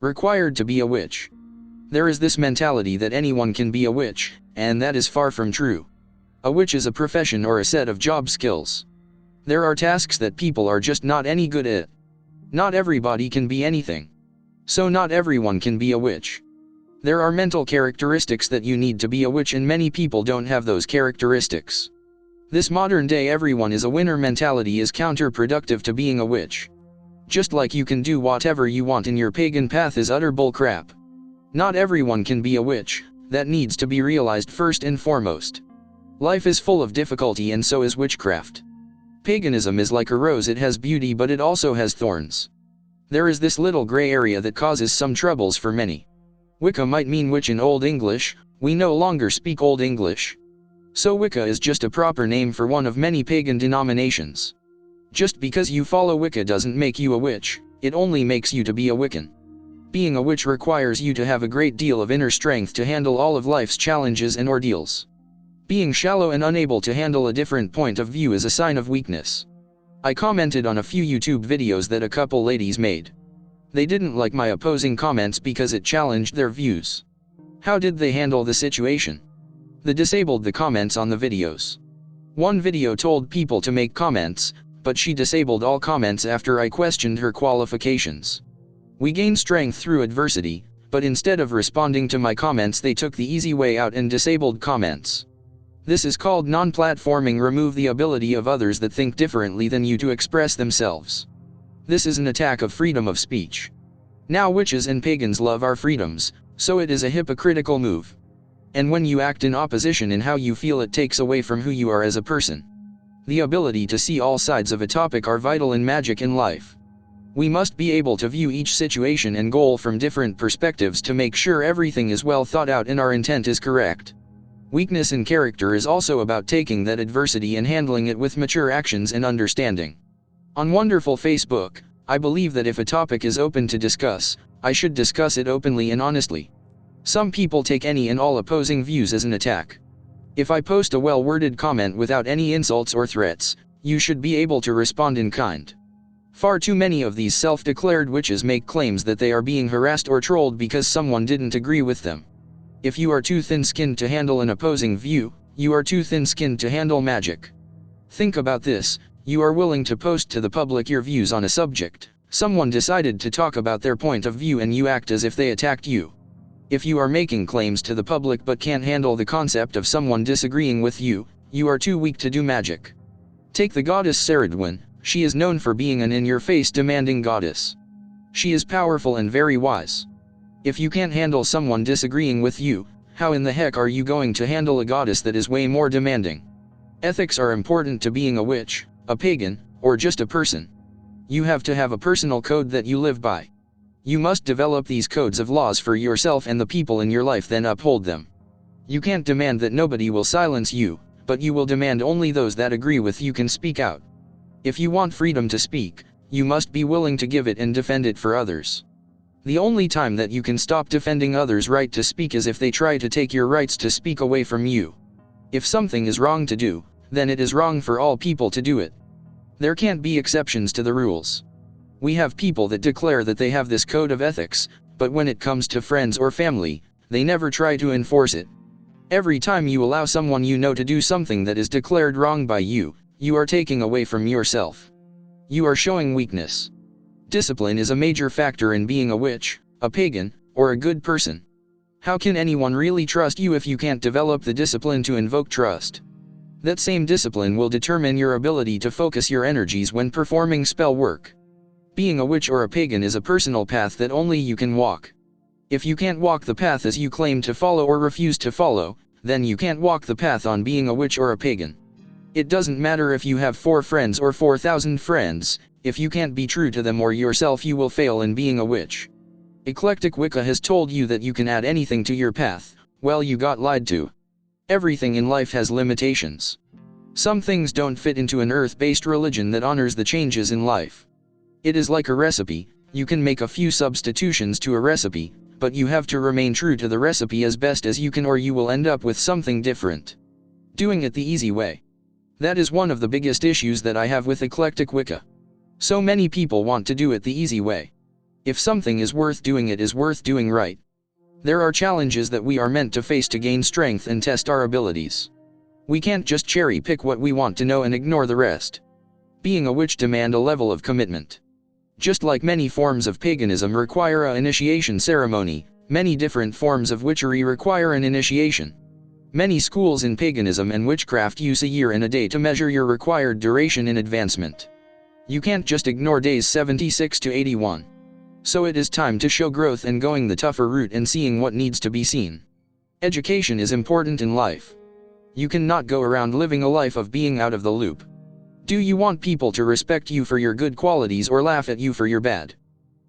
Required to be a witch. There is this mentality that anyone can be a witch, and that is far from true. A witch is a profession or a set of job skills. There are tasks that people are just not any good at. Not everybody can be anything. So not everyone can be a witch. There are mental characteristics that you need to be a witch, and many people don't have those characteristics. This modern day everyone is a winner mentality is counterproductive to being a witch. Just like you can do whatever you want in your pagan path is utter bullcrap. Not everyone can be a witch, that needs to be realized first and foremost. Life is full of difficulty, and so is witchcraft. Paganism is like a rose, it has beauty but it also has thorns. There is this little gray area that causes some troubles for many. Wicca might mean witch in Old English, we no longer speak Old English. So Wicca is just a proper name for one of many pagan denominations. Just because you follow Wicca doesn't make you a witch, it only makes you to be a Wiccan. Being a witch requires you to have a great deal of inner strength to handle all of life's challenges and ordeals. Being shallow and unable to handle a different point of view is a sign of weakness. I commented on a few YouTube videos that a couple ladies made. They didn't like my opposing comments because it challenged their views. How did they handle the situation? They disabled the comments on the videos. One video told people to make comments, but she disabled all comments after I questioned her qualifications. We gain strength through adversity, but instead of responding to my comments they took the easy way out and disabled comments. This is called non-platforming. Remove the ability of others that think differently than you to express themselves. This is an attack of freedom of speech. Now witches and pagans love our freedoms, so it is a hypocritical move. And when you act in opposition in how you feel, it takes away from who you are as a person. The ability to see all sides of a topic are vital in magic in life. We must be able to view each situation and goal from different perspectives to make sure everything is well thought out and our intent is correct. Weakness in character is also about taking that adversity and handling it with mature actions and understanding. On wonderful Facebook, I believe that if a topic is open to discuss, I should discuss it openly and honestly. Some people take any and all opposing views as an attack. If I post a well-worded comment without any insults or threats, you should be able to respond in kind. Far too many of these self-declared witches make claims that they are being harassed or trolled because someone didn't agree with them. If you are too thin-skinned to handle an opposing view, you are too thin-skinned to handle magic. Think about this, you are willing to post to the public your views on a subject. Someone decided to talk about their point of view and you act as if they attacked you. If you are making claims to the public but can't handle the concept of someone disagreeing with you, you are too weak to do magic. Take the goddess Saradwin, she is known for being an in-your-face demanding goddess. She is powerful and very wise. If you can't handle someone disagreeing with you, how in the heck are you going to handle a goddess that is way more demanding? Ethics are important to being a witch, a pagan, or just a person. You have to have a personal code that you live by. You must develop these codes of laws for yourself and the people in your life, then uphold them. You can't demand that nobody will silence you, but you will demand only those that agree with you can speak out. If you want freedom to speak, you must be willing to give it and defend it for others. The only time that you can stop defending others' right to speak is if they try to take your rights to speak away from you. If something is wrong to do, then it is wrong for all people to do it. There can't be exceptions to the rules. We have people that declare that they have this code of ethics, but when it comes to friends or family, they never try to enforce it. Every time you allow someone you know to do something that is declared wrong by you, you are taking away from yourself. You are showing weakness. Discipline is a major factor in being a witch, a pagan, or a good person. How can anyone really trust you if you can't develop the discipline to invoke trust? That same discipline will determine your ability to focus your energies when performing spell work. Being a witch or a pagan is a personal path that only you can walk. If you can't walk the path as you claim to follow or refuse to follow, then you can't walk the path on being a witch or a pagan. It doesn't matter if you have 4 friends or 4,000 friends, if you can't be true to them or yourself, you will fail in being a witch. Eclectic Wicca has told you that you can add anything to your path. Well, you got lied to. Everything in life has limitations. Some things don't fit into an earth-based religion that honors the changes in life. It is like a recipe, you can make a few substitutions to a recipe, but you have to remain true to the recipe as best as you can or you will end up with something different. Doing it the easy way. That is one of the biggest issues that I have with eclectic Wicca. So many people want to do it the easy way. If something is worth doing, it is worth doing right. There are challenges that we are meant to face to gain strength and test our abilities. We can't just cherry pick what we want to know and ignore the rest. Being a witch demands a level of commitment. Just like many forms of paganism require an initiation ceremony, many different forms of witchery require an initiation. Many schools in paganism and witchcraft use a year and a day to measure your required duration in advancement. You can't just ignore days 76 to 81. So it is time to show growth and going the tougher route and seeing what needs to be seen. Education is important in life. You cannot go around living a life of being out of the loop. Do you want people to respect you for your good qualities or laugh at you for your bad?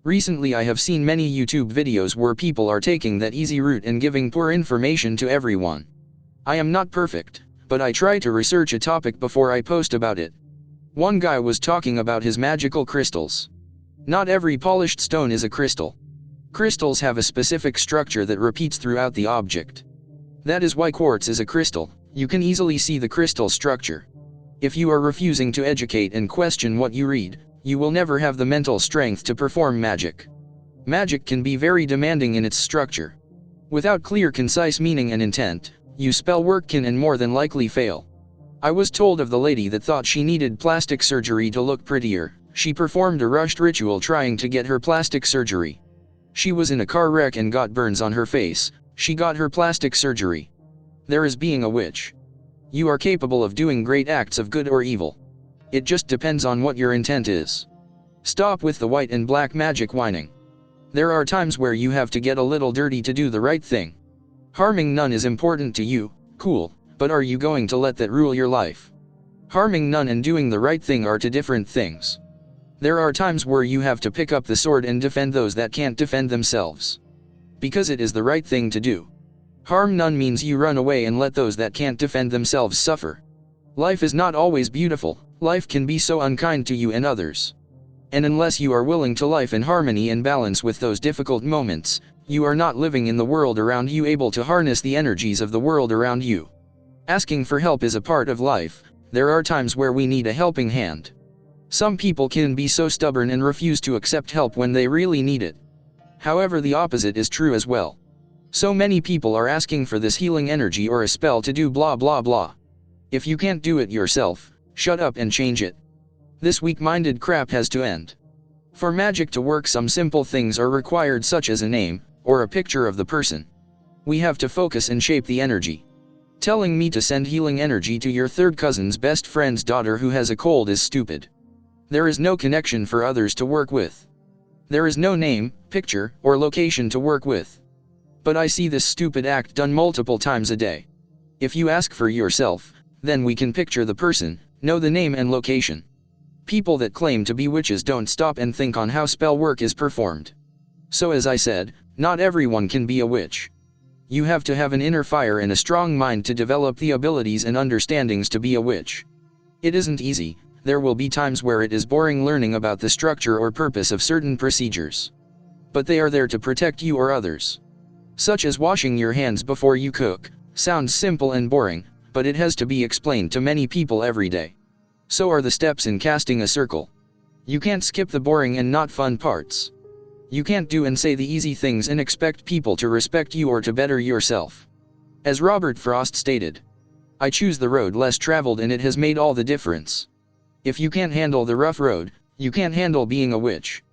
Recently I have seen many YouTube videos where people are taking that easy route and giving poor information to everyone. I am not perfect, but I try to research a topic before I post about it. One guy was talking about his magical crystals. Not every polished stone is a crystal. Crystals have a specific structure that repeats throughout the object. That is why quartz is a crystal. You can easily see the crystal structure. If you are refusing to educate and question what you read, you will never have the mental strength to perform magic. Magic can be very demanding in its structure. Without clear, concise meaning and intent, your spell work can and more than likely fail. I was told of the lady that thought she needed plastic surgery to look prettier. She performed a rushed ritual trying to get her plastic surgery. She was in a car wreck and got burns on her face. She got her plastic surgery. There is being a witch. You are capable of doing great acts of good or evil. It just depends on what your intent is. Stop with the white and black magic whining. There are times where you have to get a little dirty to do the right thing. Harming none is important to you, cool, but are you going to let that rule your life? Harming none and doing the right thing are two different things. There are times where you have to pick up the sword and defend those that can't defend themselves. Because it is the right thing to do. Harm none means you run away and let those that can't defend themselves suffer. Life is not always beautiful, life can be so unkind to you and others. And unless you are willing to live in harmony and balance with those difficult moments, you are not living in the world around you, able to harness the energies of the world around you. Asking for help is a part of life. There are times where we need a helping hand. Some people can be so stubborn and refuse to accept help when they really need it. However, the opposite is true as well. So many people are asking for this healing energy or a spell to do blah blah blah. If you can't do it yourself, shut up and change it. This weak-minded crap has to end. For magic to work, some simple things are required, such as a name, or a picture of the person. We have to focus and shape the energy. Telling me to send healing energy to your third cousin's best friend's daughter who has a cold is stupid. There is no connection for others to work with. There is no name, picture, or location to work with. But I see this stupid act done multiple times a day. If you ask for yourself, then we can picture the person, know the name and location. People that claim to be witches don't stop and think on how spell work is performed. So as I said, not everyone can be a witch. You have to have an inner fire and a strong mind to develop the abilities and understandings to be a witch. It isn't easy. There will be times where it is boring learning about the structure or purpose of certain procedures. But they are there to protect you or others. Such as washing your hands before you cook. Sounds simple and boring, but it has to be explained to many people every day. So are the steps in casting a circle. You can't skip the boring and not fun parts. You can't do and say the easy things and expect people to respect you or to better yourself. As Robert Frost stated, I choose the road less traveled and it has made all the difference. If you can't handle the rough road, you can't handle being a witch.